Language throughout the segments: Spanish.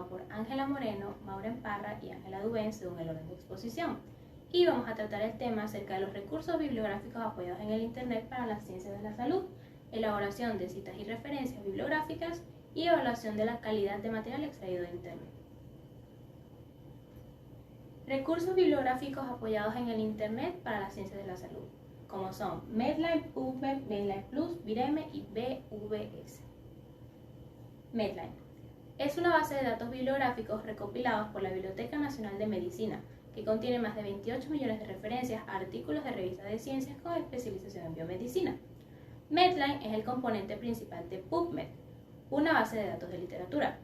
conformado por Ángela Moreno, Maureen Parra y Ángela Dubén según el orden de exposición. Y vamos a tratar el tema acerca de los recursos bibliográficos apoyados en el Internet para las ciencias de la salud, elaboración de citas y referencias bibliográficas y evaluación de la calidad de material extraído de Internet. Recursos bibliográficos apoyados en el Internet para las ciencias de la salud, como son Medline, PubMed, Medline Plus, Vireme y BVS. Medline es una base de datos bibliográficos recopilados por la Biblioteca Nacional de Medicina, que contiene más de 28 millones de referencias a artículos de revistas de ciencias con especialización en biomedicina. Medline es el componente principal de PubMed, una base de datos de literatura.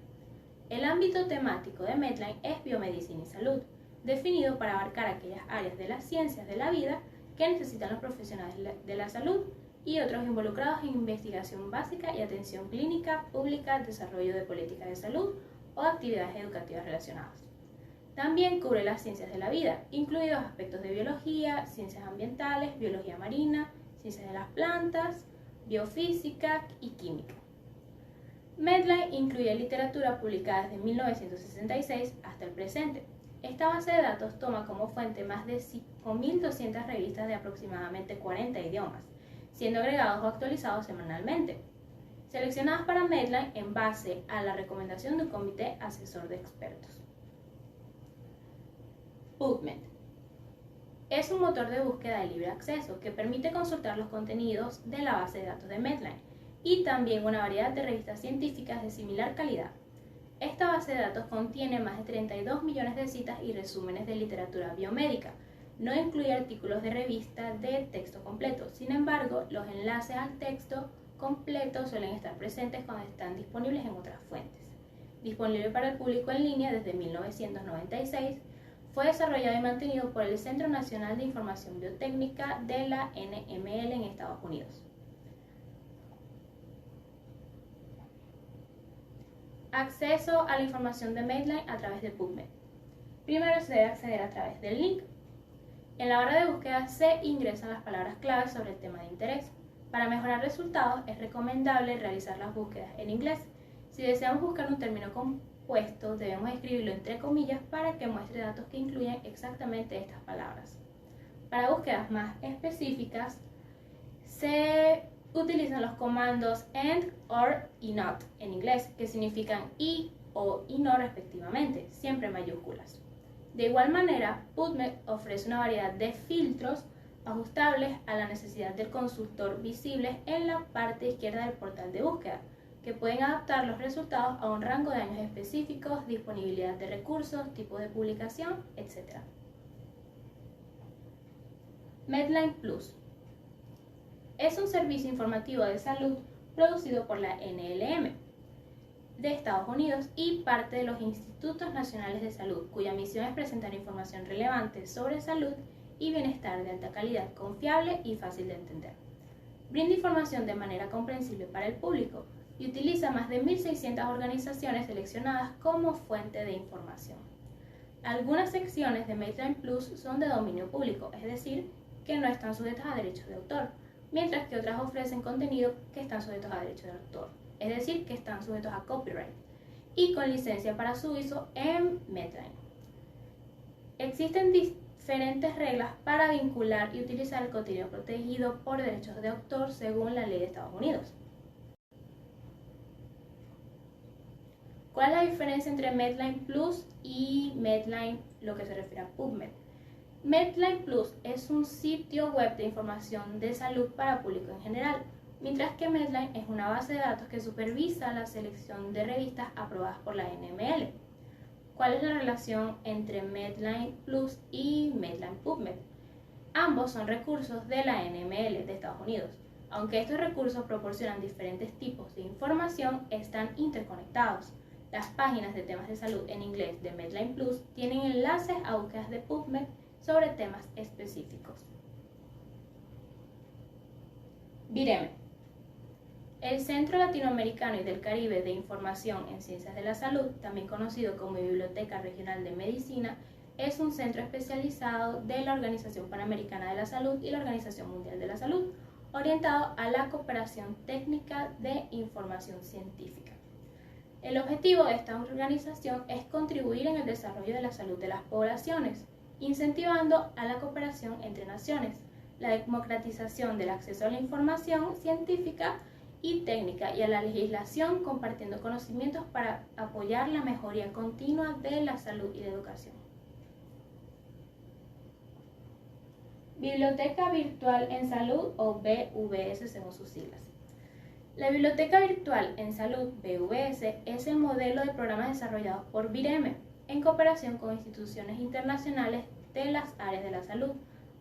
El ámbito temático de Medline es biomedicina y salud, definido para abarcar aquellas áreas de las ciencias de la vida que necesitan los profesionales de la salud y otros involucrados en investigación básica y atención clínica, pública, desarrollo de políticas de salud o actividades educativas relacionadas. También cubre las ciencias de la vida, incluidos aspectos de biología, ciencias ambientales, biología marina, ciencias de las plantas, biofísica y química. Medline incluye literatura publicada desde 1966 hasta el presente. Esta base de datos toma como fuente más de 5.200 revistas de aproximadamente 40 idiomas, siendo agregados o actualizados semanalmente, seleccionadas para Medline en base a la recomendación de un comité asesor de expertos. PubMed es un motor de búsqueda de libre acceso que permite consultar los contenidos de la base de datos de Medline y también una variedad de revistas científicas de similar calidad. Esta base de datos contiene más de 32 millones de citas y resúmenes de literatura biomédica. No incluye artículos de revista de texto completo. Sin embargo, los enlaces al texto completo suelen estar presentes cuando están disponibles en otras fuentes. Disponible para el público en línea desde 1996, fue desarrollado y mantenido por el Centro Nacional de Información Biotécnica de la NML en Estados Unidos. Acceso a la información de Medline a través de PubMed. Primero se debe acceder a través del link. En la barra de búsqueda se ingresan las palabras claves sobre el tema de interés. Para mejorar resultados es recomendable realizar las búsquedas en inglés. Si deseamos buscar un término compuesto, debemos escribirlo entre comillas para que muestre datos que incluyan exactamente estas palabras. Para búsquedas más específicas, se utilizan los comandos AND, OR y NOT en inglés, que significan y, o y no respectivamente, siempre en mayúsculas. De igual manera, PubMed ofrece una variedad de filtros ajustables a la necesidad del consultor visibles en la parte izquierda del portal de búsqueda, que pueden adaptar los resultados a un rango de años específicos, disponibilidad de recursos, tipo de publicación, etc. Medline Plus es un servicio informativo de salud producido por la NLM de Estados Unidos y parte de los Institutos Nacionales de Salud, cuya misión es presentar información relevante sobre salud y bienestar de alta calidad, confiable y fácil de entender. Brinda información de manera comprensible para el público y utiliza más de 1.600 organizaciones seleccionadas como fuente de información. Algunas secciones de Medline Plus son de dominio público, es decir, que no están sujetas a derechos de autor, mientras que otras ofrecen contenido que están sujetos a derechos de autor, es decir, que están sujetos a copyright, y con licencia para su uso en Medline. Existen diferentes reglas para vincular y utilizar el contenido protegido por derechos de autor según la ley de Estados Unidos. ¿Cuál es la diferencia entre Medline Plus y Medline, lo que se refiere a PubMed? Medline Plus es un sitio web de información de salud para público en general, mientras que Medline es una base de datos que supervisa la selección de revistas aprobadas por la NML. ¿Cuál es la relación entre Medline Plus y Medline PubMed? Ambos son recursos de la NML de Estados Unidos. Aunque estos recursos proporcionan diferentes tipos de información, están interconectados. Las páginas de temas de salud en inglés de Medline Plus tienen enlaces a búsquedas de PubMed sobre temas específicos. Vireme. El Centro Latinoamericano y del Caribe de Información en Ciencias de la Salud, también conocido como Biblioteca Regional de Medicina, es un centro especializado de la Organización Panamericana de la Salud y la Organización Mundial de la Salud, orientado a la cooperación técnica de información científica. El objetivo de esta organización es contribuir en el desarrollo de la salud de las poblaciones, incentivando a la cooperación entre naciones, la democratización del acceso a la información científica y técnica y a la legislación, compartiendo conocimientos para apoyar la mejoría continua de la salud y la educación. Biblioteca Virtual en Salud, o BVS según sus siglas. La Biblioteca Virtual en Salud, BVS, es el modelo de programas desarrollados por BIREME en cooperación con instituciones internacionales de las áreas de la salud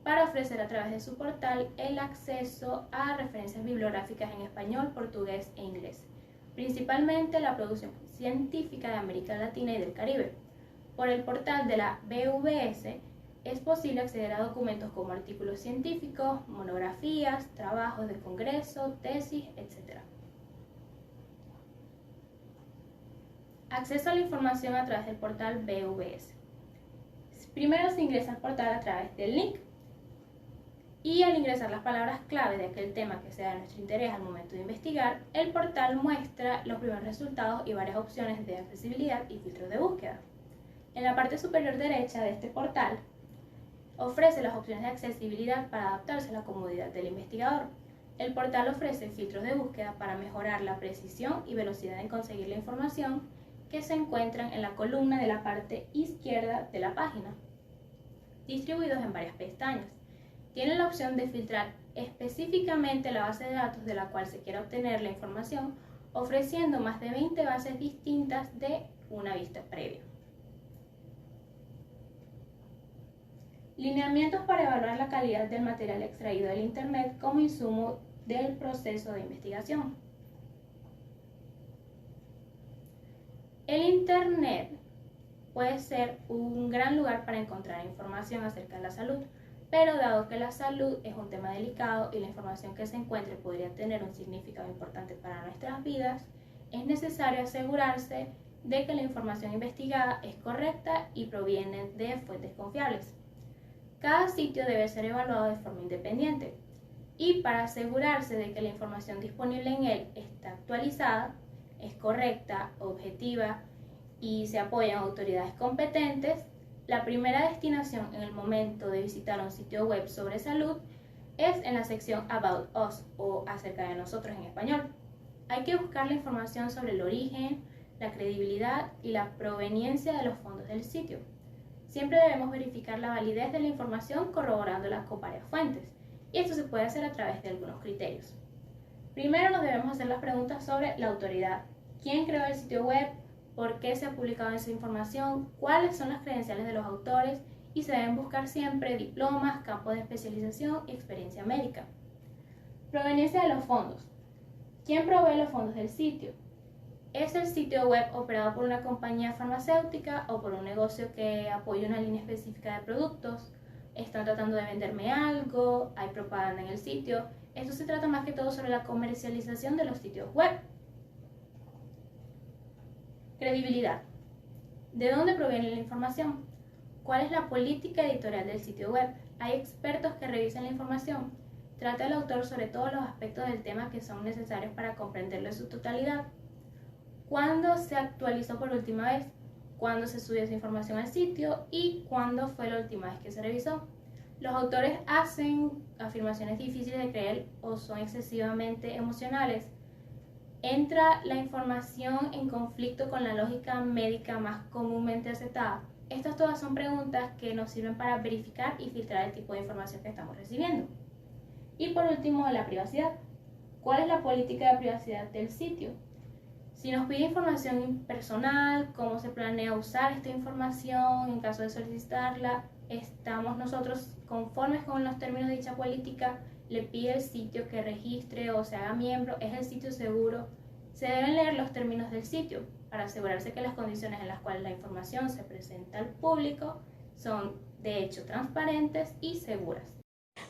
para ofrecer a través de su portal el acceso a referencias bibliográficas en español, portugués e inglés, principalmente la producción científica de América Latina y del Caribe. Por el portal de la BVS es posible acceder a documentos como artículos científicos, monografías, trabajos de congreso, tesis, etc. Acceso a la información a través del portal BVS. Primero se ingresa al portal a través del link y al ingresar las palabras clave de aquel tema que sea de nuestro interés al momento de investigar, el portal muestra los primeros resultados y varias opciones de accesibilidad y filtros de búsqueda. En la parte superior derecha de este portal ofrece las opciones de accesibilidad para adaptarse a la comodidad del investigador. El portal ofrece filtros de búsqueda para mejorar la precisión y velocidad en conseguir la información que se encuentran en la columna de la parte izquierda de la página, distribuidos en varias pestañas. Tiene la opción de filtrar específicamente la base de datos de la cual se quiera obtener la información, ofreciendo más de 20 bases distintas de una vista previa. Lineamientos para evaluar la calidad del material extraído del Internet como insumo del proceso de investigación. El Internet puede ser un gran lugar para encontrar información acerca de la salud, pero dado que la salud es un tema delicado y la información que se encuentre podría tener un significado importante para nuestras vidas, es necesario asegurarse de que la información investigada es correcta y proviene de fuentes confiables. Cada sitio debe ser evaluado de forma independiente y para asegurarse de que la información disponible en él está actualizada, es correcta, objetiva y se apoyan autoridades competentes, la primera destinación en el momento de visitar un sitio web sobre salud es en la sección About Us o acerca de nosotros en español. Hay que buscar la información sobre el origen, la credibilidad y la proveniencia de los fondos del sitio. Siempre debemos verificar la validez de la información corroborándola con varias fuentes, y esto se puede hacer a través de algunos criterios. Primero nos debemos hacer las preguntas sobre la autoridad. ¿Quién creó el sitio web? ¿Por qué se ha publicado esa información? ¿Cuáles son las credenciales de los autores? Y se deben buscar siempre diplomas, campos de especialización y experiencia médica. Proveniencia de los fondos. ¿Quién provee los fondos del sitio? ¿Es el sitio web operado por una compañía farmacéutica o por un negocio que apoya una línea específica de productos? ¿Están tratando de venderme algo? ¿Hay propaganda en el sitio? Esto se trata más que todo sobre la comercialización de los sitios web. Credibilidad. ¿De dónde proviene la información? ¿Cuál es la política editorial del sitio web? ¿Hay expertos que revisen la información? ¿Trata el autor sobre todos los aspectos del tema que son necesarios para comprenderlo en su totalidad? ¿Cuándo se actualizó por última vez? ¿Cuándo se subió esa información al sitio? ¿Y cuándo fue la última vez que se revisó? Los autores hacen afirmaciones difíciles de creer o son excesivamente emocionales. ¿Entra la información en conflicto con la lógica médica más comúnmente aceptada? Estas todas son preguntas que nos sirven para verificar y filtrar el tipo de información que estamos recibiendo. Y por último, la privacidad. ¿Cuál es la política de privacidad del sitio? Si nos pide información personal, cómo se planea usar esta información en caso de solicitarla, ¿estamos nosotros conformes con los términos de dicha política? ¿Le pide el sitio que registre o se haga miembro? ¿Es el sitio seguro? Se deben leer los términos del sitio para asegurarse que las condiciones en las cuales la información se presenta al público son de hecho transparentes y seguras.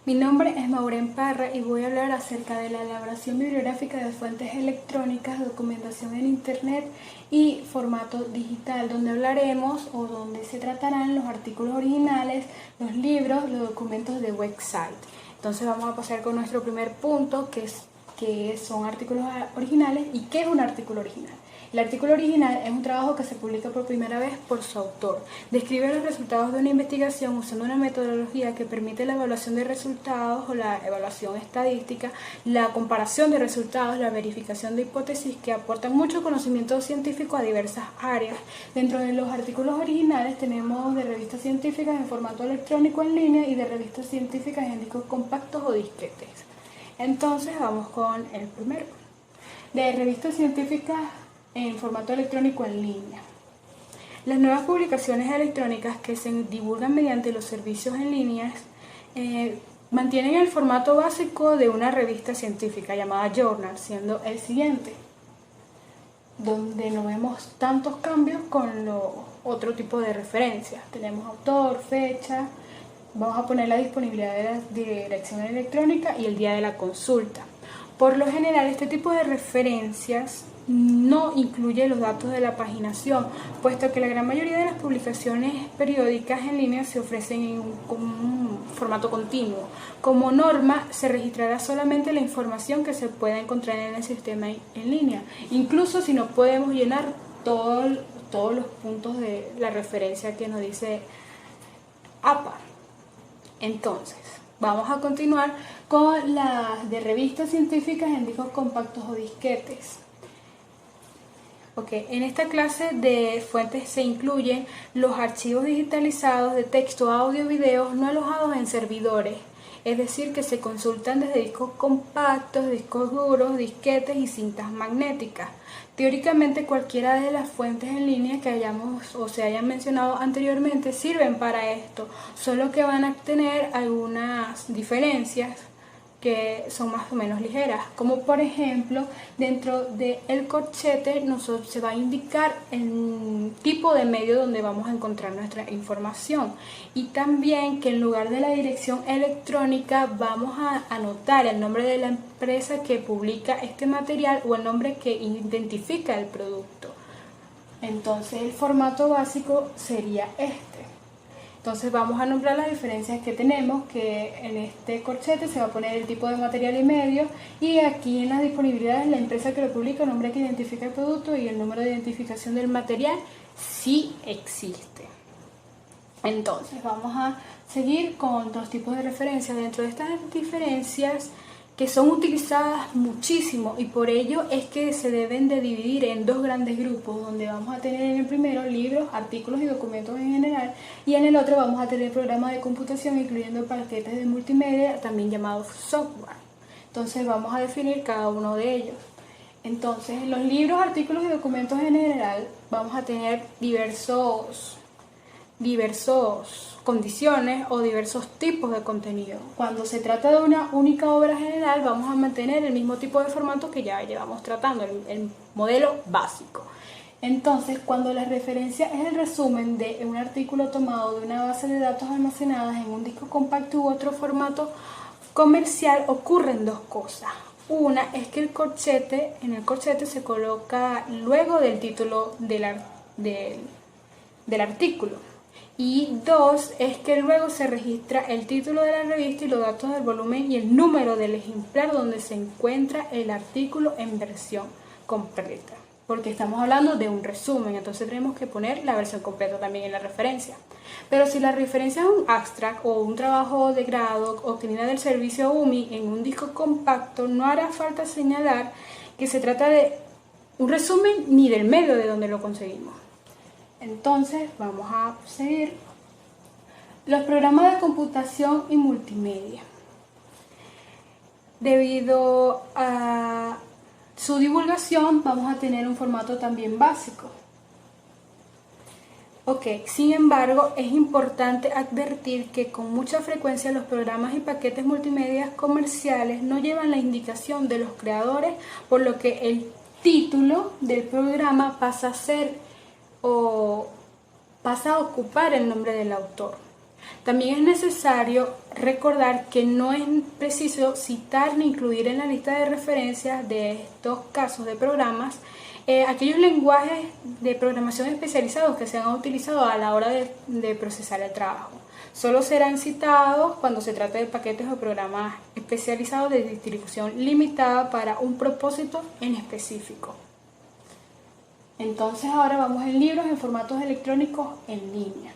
Mi nombre es Maureen Parra y voy a hablar acerca de la elaboración bibliográfica de fuentes electrónicas, documentación en Internet y formato digital, donde hablaremos o donde se tratarán los artículos originales, los libros, los documentos de website. Entonces vamos a pasar con nuestro primer punto, que son artículos originales. ¿Y qué es un artículo original? El artículo original es un trabajo que se publica por primera vez por su autor. Describe los resultados de una investigación usando una metodología que permite la evaluación de resultados o la evaluación estadística, la comparación de resultados, la verificación de hipótesis que aportan mucho conocimiento científico a diversas áreas. Dentro de los artículos originales tenemos de revistas científicas en formato electrónico en línea y de revistas científicas en discos compactos o disquetes. Entonces vamos con el primero. De revistas científicas en formato electrónico en línea. Las nuevas publicaciones electrónicas que se divulgan mediante los servicios en línea mantienen el formato básico de una revista científica llamada journal, siendo el siguiente, donde no vemos tantos cambios con otro tipo de referencias. Tenemos autor, fecha, vamos a poner la disponibilidad de la dirección electrónica y el día de la consulta. Por lo general, este tipo de referencias no incluye los datos de la paginación, puesto que la gran mayoría de las publicaciones periódicas en línea se ofrecen en un formato continuo. Como norma, se registrará solamente la información que se pueda encontrar en el sistema en línea, incluso si no podemos llenar todos los puntos de la referencia que nos dice APA. Entonces, vamos a continuar con las de revistas científicas en discos compactos o disquetes. En esta clase de fuentes se incluyen los archivos digitalizados de texto, audio, videos no alojados en servidores, es decir, que se consultan desde discos compactos, discos duros, disquetes y cintas magnéticas. Teóricamente, cualquiera de las fuentes en línea que hayamos o se hayan mencionado anteriormente sirven para esto, solo que van a tener algunas diferencias que son más o menos ligeras, como por ejemplo dentro del corchete se va a indicar el tipo de medio donde vamos a encontrar nuestra información, y también que en lugar de la dirección electrónica vamos a anotar el nombre de la empresa que publica este material o el nombre que identifica el producto. Entonces el formato básico sería este. Entonces vamos a nombrar las diferencias que tenemos, que en este corchete se va a poner el tipo de material y medio, y aquí en las disponibilidades la empresa que lo publica, el nombre que identifica el producto y el número de identificación del material si existe. Entonces vamos a seguir con otros tipos de referencias. Dentro de estas diferencias que son utilizadas muchísimo, y por ello es que se deben de dividir en dos grandes grupos, donde vamos a tener en el primero libros, artículos y documentos en general, y en el otro vamos a tener programas de computación incluyendo paquetes de multimedia, también llamados software. Entonces vamos a definir cada uno de ellos. Entonces, en los libros, artículos y documentos en general vamos a tener diversos condiciones o diversos tipos de contenido. Cuando se trata de una única obra general, vamos a mantener el mismo tipo de formato que ya llevamos tratando, el modelo básico. Entonces, cuando la referencia es el resumen de un artículo tomado de una base de datos almacenadas en un disco compacto u otro formato comercial, ocurren dos cosas. Una es que en el corchete se coloca luego del título del artículo. Y dos, es que luego se registra el título de la revista y los datos del volumen y el número del ejemplar donde se encuentra el artículo en versión completa. Porque estamos hablando de un resumen, entonces tenemos que poner la versión completa también en la referencia. Pero si la referencia es un abstract o un trabajo de grado obtenida del servicio UMI en un disco compacto, no hará falta señalar que se trata de un resumen ni del medio de donde lo conseguimos. Entonces vamos a seguir. Los programas de computación y multimedia. Debido a su divulgación vamos a tener un formato también básico. Sin embargo, es importante advertir que con mucha frecuencia los programas y paquetes multimedia comerciales no llevan la indicación de los creadores, por lo que el título del programa pasa a ocupar el nombre del autor. También es necesario recordar que no es preciso citar ni incluir en la lista de referencias de estos casos de programas aquellos lenguajes de programación especializados que se han utilizado a la hora de procesar el trabajo. Solo serán citados cuando se trate de paquetes o programas especializados de distribución limitada para un propósito en específico. Entonces ahora vamos en libros en formatos electrónicos en línea.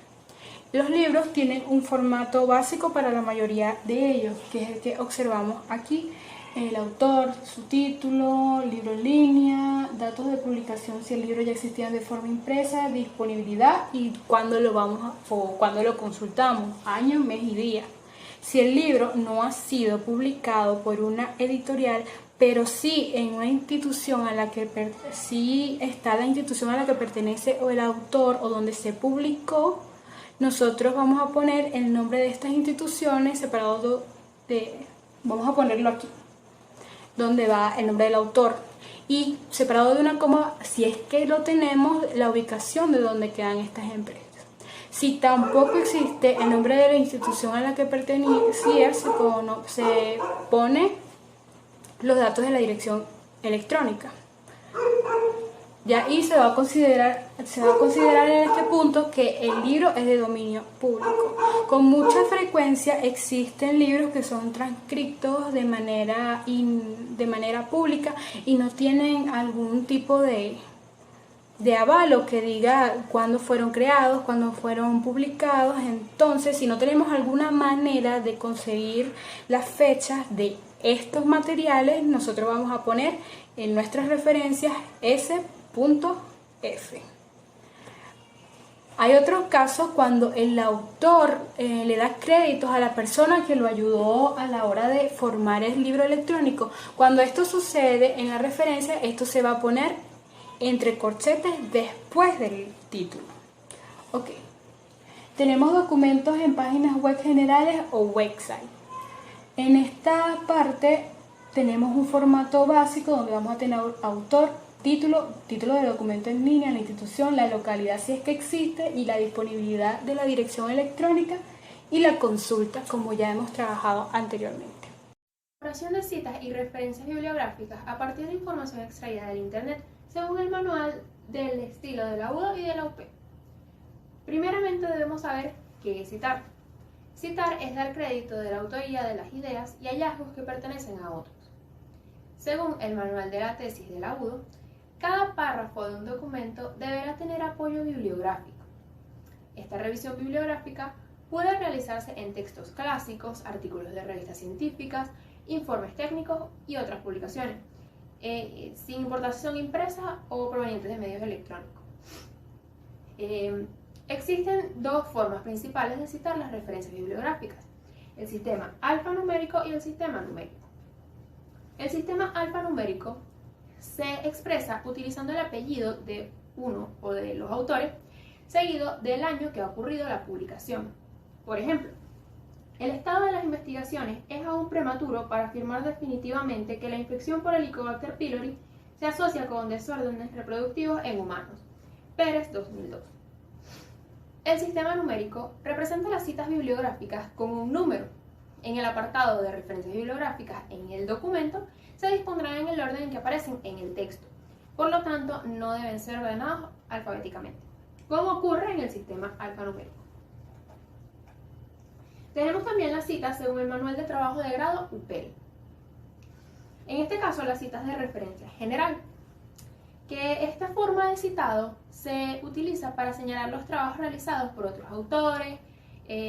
Los libros tienen un formato básico para la mayoría de ellos, que es el que observamos aquí. El autor, su título, libro en línea, datos de publicación si el libro ya existía de forma impresa, disponibilidad y cuándo lo consultamos, año, mes y día. Si el libro no ha sido publicado por una editorial, pero sí en una institución a la que sí está la institución a la que pertenece o el autor o donde se publicó, nosotros vamos a poner el nombre de estas instituciones separado vamos a ponerlo aquí, donde va el nombre del autor, y separado de una coma, si es que lo tenemos, la ubicación de donde quedan estas empresas. Si tampoco existe el nombre de la institución a la que pertenecía, se pone los datos de la dirección electrónica. Ya, y se va a considerar en este punto que el libro es de dominio público. Con mucha frecuencia existen libros que son transcritos de manera pública y no tienen algún tipo de avalo que diga cuándo fueron creados, cuándo fueron publicados. Entonces, si no tenemos alguna manera de conseguir las fechas de estos materiales, nosotros vamos a poner en nuestras referencias S.F. Hay otros casos cuando el autor le da créditos a la persona que lo ayudó a la hora de formar el libro electrónico. Cuando esto sucede en la referencia, esto se va a poner entre corchetes después del título. Ok. Tenemos documentos en páginas web generales o website. En esta parte tenemos un formato básico donde vamos a tener autor, título de documento en línea, la institución, la localidad si es que existe y la disponibilidad de la dirección electrónica y la consulta, como ya hemos trabajado anteriormente. Elaboración de citas y referencias bibliográficas a partir de información extraída del Internet según el manual del estilo de la UDO y de la UP. Primeramente debemos saber qué es citar. Citar es dar crédito de la autoría de las ideas y hallazgos que pertenecen a otros. Según el manual de la tesis de la UDO, cada párrafo de un documento deberá tener apoyo bibliográfico. Esta revisión bibliográfica puede realizarse en textos clásicos, artículos de revistas científicas, informes técnicos y otras publicaciones, sin importar si son impresas o provenientes de medios electrónicos. Existen dos formas principales de citar las referencias bibliográficas: el sistema alfanumérico y el sistema numérico. El sistema alfanumérico se expresa utilizando el apellido de uno o de los autores, seguido del año que ha ocurrido la publicación. Por ejemplo, el estado de las investigaciones es aún prematuro para afirmar definitivamente que la infección por Helicobacter pylori se asocia con desórdenes reproductivos en humanos. Pérez, 2002. El sistema numérico representa las citas bibliográficas con un número. En el apartado de referencias bibliográficas en el documento se dispondrán en el orden en que aparecen en el texto. Por lo tanto, no deben ser ordenados alfabéticamente, como ocurre en el sistema alfanumérico. Tenemos también las citas según el manual de trabajo de grado UPEL. En este caso, las citas de referencia general, que esta forma de citado se utiliza para señalar los trabajos realizados por otros autores,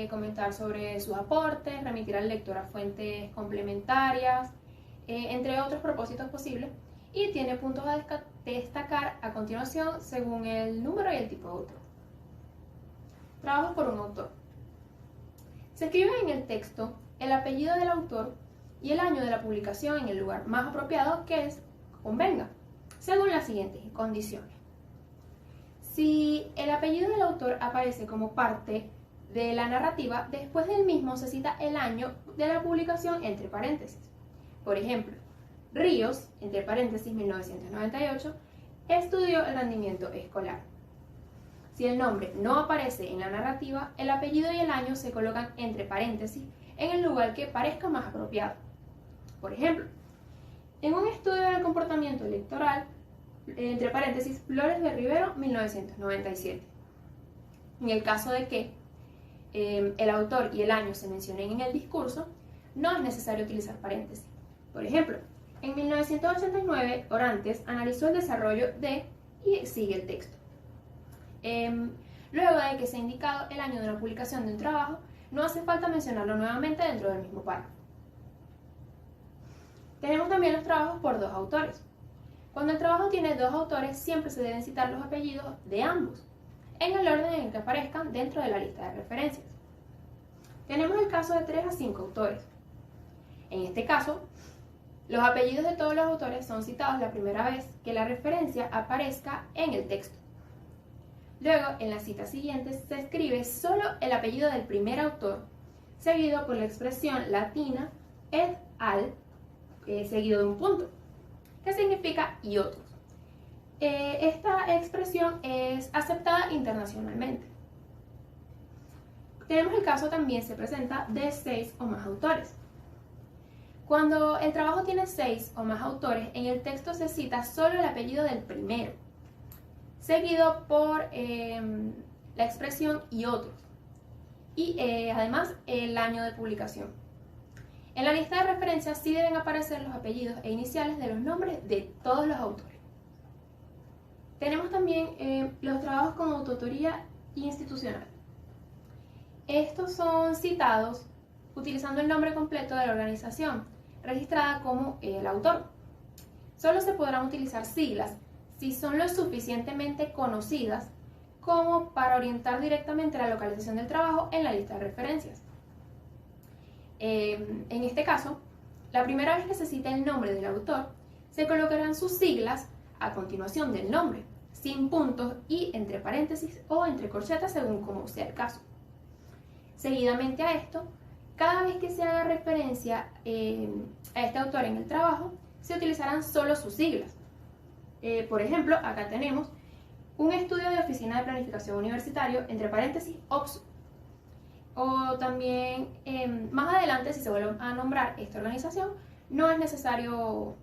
comentar sobre sus aportes, remitir al lector a fuentes complementarias, entre otros propósitos posibles, y tiene puntos a destacar a continuación según el número y el tipo de autor. Trabajos por un autor. Se escribe en el texto el apellido del autor y el año de la publicación en el lugar más apropiado que convenga, según las siguientes condiciones. Si el apellido del autor aparece como parte de la narrativa, después del mismo se cita el año de la publicación entre paréntesis. Por ejemplo, Ríos, entre paréntesis 1998, estudió el rendimiento escolar. Si el nombre no aparece en la narrativa, el apellido y el año se colocan entre paréntesis en el lugar que parezca más apropiado. Por ejemplo, en un estudio del comportamiento electoral, entre paréntesis, Flores de Rivero, 1997. En el caso de que el autor y el año se mencionen en el discurso, no es necesario utilizar paréntesis. Por ejemplo, en 1989, Orantes analizó el desarrollo de y sigue el texto. Luego de que se ha indicado el año de la publicación de un trabajo, no hace falta mencionarlo nuevamente dentro del mismo párrafo. Tenemos también los trabajos por dos autores. Cuando el trabajo tiene dos autores, siempre se deben citar los apellidos de ambos, en el orden en que aparezcan dentro de la lista de referencias. Tenemos el caso de 3 a 5 autores. En este caso, los apellidos de todos los autores son citados la primera vez que la referencia aparezca en el texto. Luego, en las citas siguientes, se escribe solo el apellido del primer autor, seguido por la expresión latina et al, seguido de un punto, que significa y otros. Esta expresión es aceptada internacionalmente. Tenemos el caso también se presenta de 6 o más autores. Cuando el trabajo tiene 6 o más autores, en el texto se cita solo el apellido del primero, seguido por la expresión y otros, y además el año de publicación. En la lista de referencias sí deben aparecer los apellidos e iniciales de los nombres de todos los autores. Tenemos también los trabajos con autoría institucional. Estos son citados utilizando el nombre completo de la organización, registrada como el autor. Solo se podrán utilizar siglas si son lo suficientemente conocidas como para orientar directamente la localización del trabajo en la lista de referencias. En este caso, la primera vez que se cita el nombre del autor, se colocarán sus siglas a continuación del nombre, sin puntos y entre paréntesis o entre corchetas según como sea el caso. Seguidamente a esto, cada vez que se haga referencia a este autor en el trabajo, se utilizarán solo sus siglas. Por ejemplo, acá tenemos un estudio de oficina de planificación universitario, entre paréntesis, OPSU. O también, más adelante, si se vuelve a nombrar esta organización, no es necesario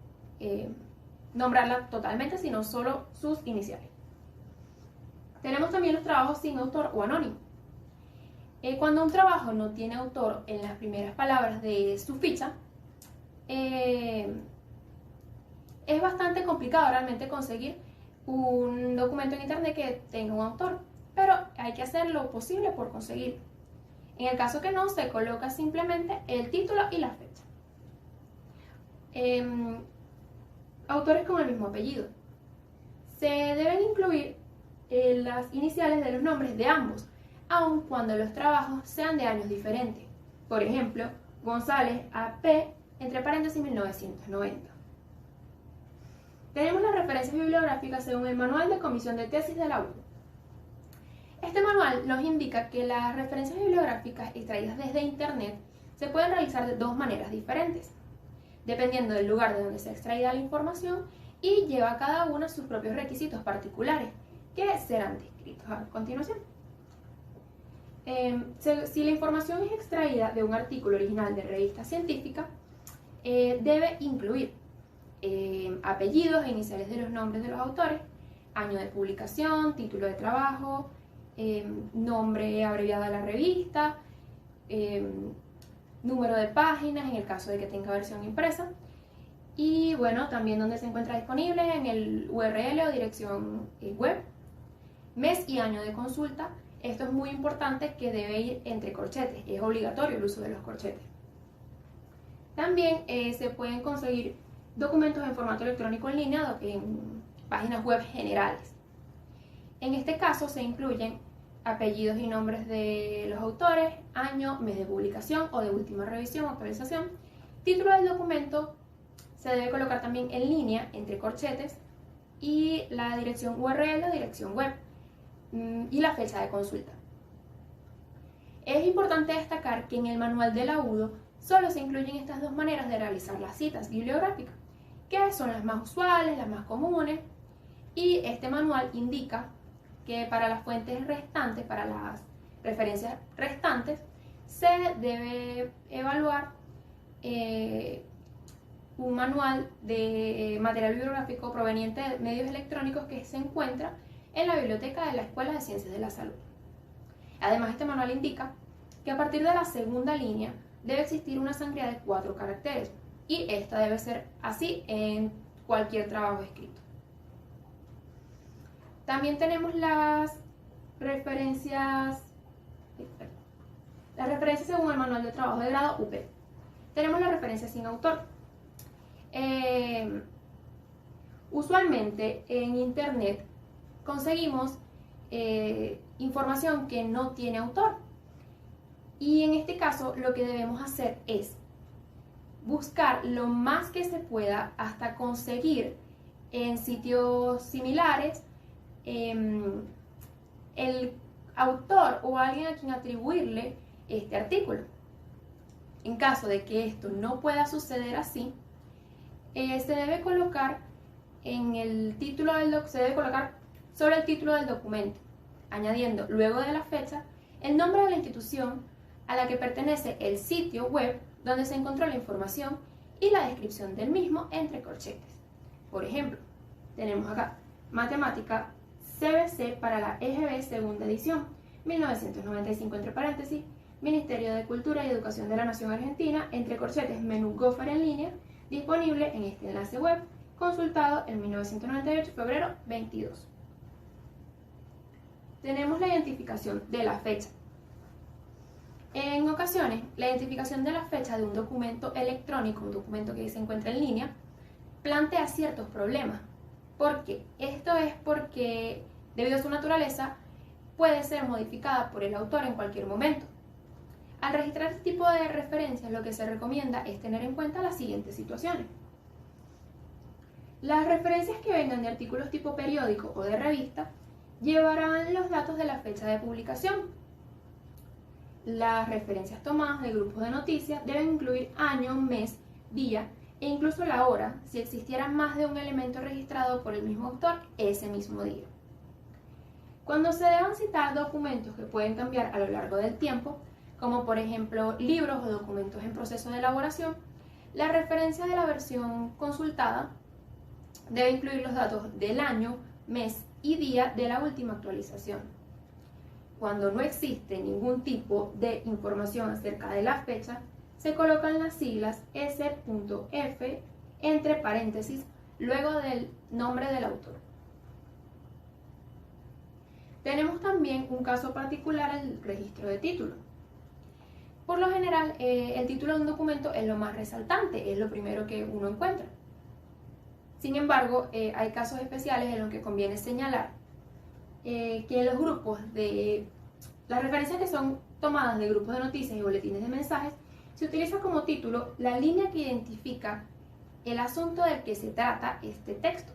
nombrarla totalmente, sino solo sus iniciales. Tenemos también los trabajos sin autor o anónimo. Cuando un trabajo no tiene autor en las primeras palabras de su ficha, es bastante complicado realmente conseguir un documento en internet que tenga un autor, pero hay que hacer lo posible por conseguirlo. En el caso que no, se coloca simplemente el título y la fecha. Autores con el mismo apellido. Se deben incluir las iniciales de los nombres de ambos, aun cuando los trabajos sean de años diferentes. Por ejemplo, González AP, entre paréntesis 1990. Tenemos las referencias bibliográficas según el Manual de Comisión de Tesis de la UNO. Este manual nos indica que las referencias bibliográficas extraídas desde Internet se pueden realizar de dos maneras diferentes, dependiendo del lugar de donde se ha extraída la información, y lleva cada una sus propios requisitos particulares, que serán descritos a continuación. Si la información es extraída de un artículo original de revista científica, debe incluir apellidos e iniciales de los nombres de los autores, año de publicación, título de trabajo, nombre abreviado de la revista, número de páginas en el caso de que tenga versión impresa, y bueno, también donde se encuentra disponible en el URL o dirección web, mes y año de consulta. Esto es muy importante, que debe ir entre corchetes, es obligatorio el uso de los corchetes. También se pueden conseguir documentos en formato electrónico en línea en páginas web generales. En este caso se incluyen apellidos y nombres de los autores, año, mes de publicación o de última revisión o actualización. Título del documento se debe colocar también en línea entre corchetes, y la dirección URL o dirección web, y la fecha de consulta. Es importante destacar que en el manual de la UDO solo se incluyen estas dos maneras de realizar las citas bibliográficas, que son las más usuales, las más comunes, y este manual indica que para las fuentes restantes, para las referencias restantes, se debe evaluar un manual de material bibliográfico proveniente de medios electrónicos que se encuentra en la biblioteca de la Escuela de Ciencias de la Salud. Además, este manual indica que a partir de la segunda línea debe existir una sangría de 4 caracteres, y esta debe ser así en cualquier trabajo escrito. También tenemos las referencias según el manual de trabajo de grado UP. Tenemos la referencia sin autor. Usualmente en internet conseguimos información que no tiene autor, y en este caso lo que debemos hacer es buscar lo más que se pueda hasta conseguir en sitios similares el autor o alguien a quien atribuirle este artículo. En caso de que esto no pueda suceder así, se debe colocar en el título se debe colocar sobre el título del documento, añadiendo luego de la fecha el nombre de la institución a la que pertenece el sitio web donde se encontró la información y la descripción del mismo entre corchetes. Por ejemplo, tenemos acá Matemática CBC para la EGB segunda edición, 1995 entre paréntesis, Ministerio de Cultura y Educación de la Nación Argentina, entre corchetes, menú Gopher en línea, disponible en este enlace web, consultado en 1998, febrero 22. Tenemos la identificación de la fecha. En ocasiones, la identificación de la fecha de un documento electrónico, un documento que se encuentra en línea, plantea ciertos problemas. ¿Por qué? Esto es porque, debido a su naturaleza, puede ser modificada por el autor en cualquier momento. Al registrar este tipo de referencias, lo que se recomienda es tener en cuenta las siguientes situaciones. Las referencias que vengan de artículos tipo periódico o de revista llevarán los datos de la fecha de publicación. Las referencias tomadas de grupos de noticias deben incluir año, mes, día e incluso la hora si existiera más de un elemento registrado por el mismo autor ese mismo día. Cuando se deban citar documentos que pueden cambiar a lo largo del tiempo, como por ejemplo libros o documentos en proceso de elaboración, la referencia de la versión consultada debe incluir los datos del año, mes y día de la última actualización. Cuando no existe ningún tipo de información acerca de la fecha, se colocan las siglas S.F entre paréntesis luego del nombre del autor. Tenemos también un caso particular, el registro de título. Por lo general, el título de un documento es lo más resaltante, es lo primero que uno encuentra. Sin embargo, hay casos especiales en los que conviene señalar que en los grupos de las referencias que son tomadas de grupos de noticias y boletines de mensajes, se utiliza como título la línea que identifica el asunto del que se trata este texto.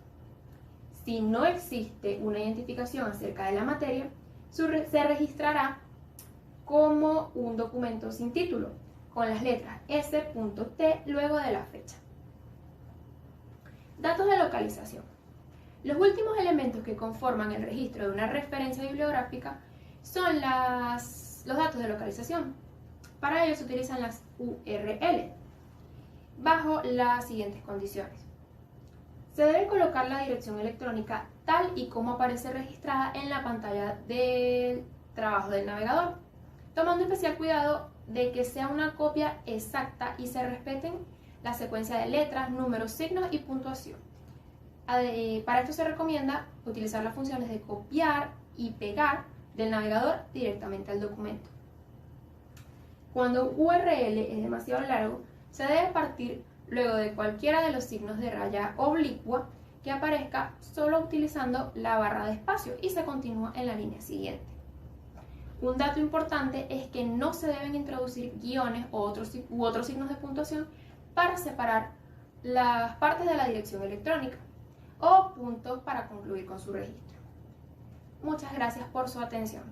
Si no existe una identificación acerca de la materia, se registrará como un documento sin título, con las letras S.T luego de la fecha. Datos de localización. Los últimos elementos que conforman el registro de una referencia bibliográfica son los datos de localización. Para ello se utilizan las URL, bajo las siguientes condiciones. Se debe colocar la dirección electrónica tal y como aparece registrada en la pantalla del trabajo del navegador, tomando especial cuidado de que sea una copia exacta y se respeten la secuencia de letras, números, signos y puntuación. Para esto se recomienda utilizar las funciones de copiar y pegar del navegador directamente al documento. Cuando un URL es demasiado largo, se debe partir luego de cualquiera de los signos de raya oblicua que aparezca solo utilizando la barra de espacio y se continúa en la línea siguiente. Un dato importante es que no se deben introducir guiones u otros signos de puntuación para separar las partes de la dirección electrónica o puntos para concluir con su registro. Muchas gracias por su atención.